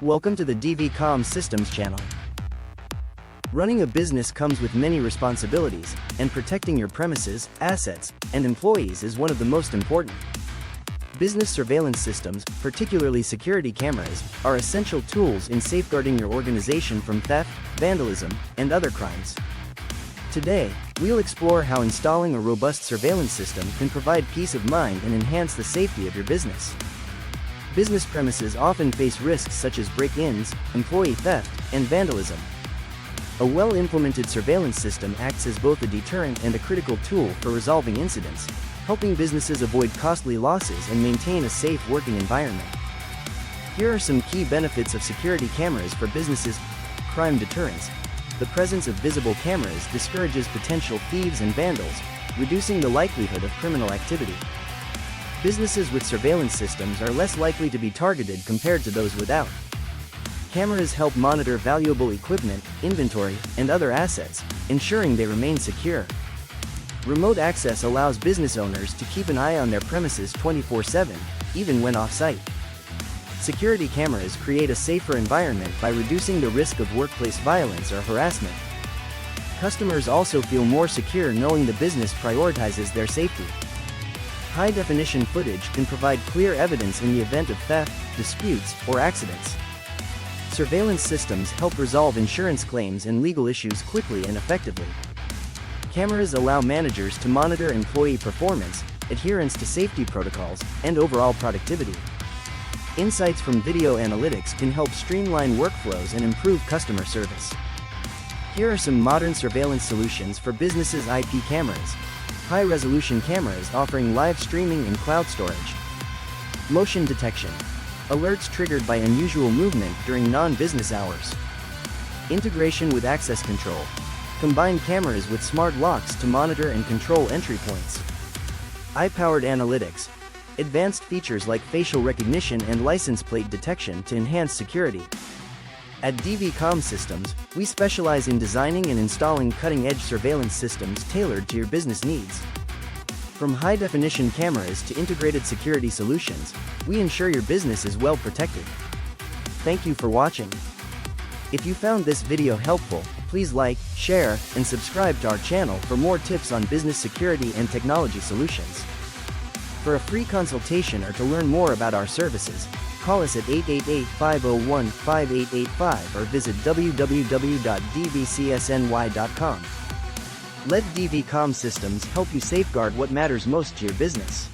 Welcome to the DVCom Systems channel. Running a business comes with many responsibilities, and protecting your premises, assets, and employees is one of the most important. Business surveillance systems, particularly security cameras, are essential tools in safeguarding your organization from theft, vandalism, and other crimes. Today, we'll explore how installing a robust surveillance system can provide peace of mind and enhance the safety of your business. Business premises often face risks such as break-ins, employee theft, and vandalism. A well-implemented surveillance system acts as both a deterrent and a critical tool for resolving incidents, helping businesses avoid costly losses and maintain a safe working environment. Here are some key benefits of security cameras for businesses. Crime deterrence. The presence of visible cameras discourages potential thieves and vandals, reducing the likelihood of criminal activity. Businesses with surveillance systems are less likely to be targeted compared to those without. Cameras help monitor valuable equipment, inventory, and other assets, ensuring they remain secure. Remote access allows business owners to keep an eye on their premises 24/7, even when off-site. Security cameras create a safer environment by reducing the risk of workplace violence or harassment. Customers also feel more secure knowing the business prioritizes their safety. High-definition footage can provide clear evidence in the event of theft, disputes, or accidents. Surveillance systems help resolve insurance claims and legal issues quickly and effectively. Cameras allow managers to monitor employee performance, adherence to safety protocols, and overall productivity. Insights from video analytics can help streamline workflows and improve customer service. Here are some modern surveillance solutions for businesses: IP cameras. High-resolution cameras offering live streaming and cloud storage. Motion detection. Alerts triggered by unusual movement during non-business hours. Integration with access control. Combine cameras with smart locks to monitor and control entry points. AI-powered analytics. Advanced features like facial recognition and license plate detection to enhance security. At DVCom Systems, we specialize in designing and installing cutting-edge surveillance systems tailored to your business needs. From high-definition cameras to integrated security solutions, we ensure your business is well protected. Thank you for watching. If you found this video helpful, please like, share, and subscribe to our channel for more tips on business security and technology solutions. For a free consultation or to learn more about our services, call us at 888-501-5885 or visit www.dvcsny.com. Let DVCom Systems help you safeguard what matters most to your business.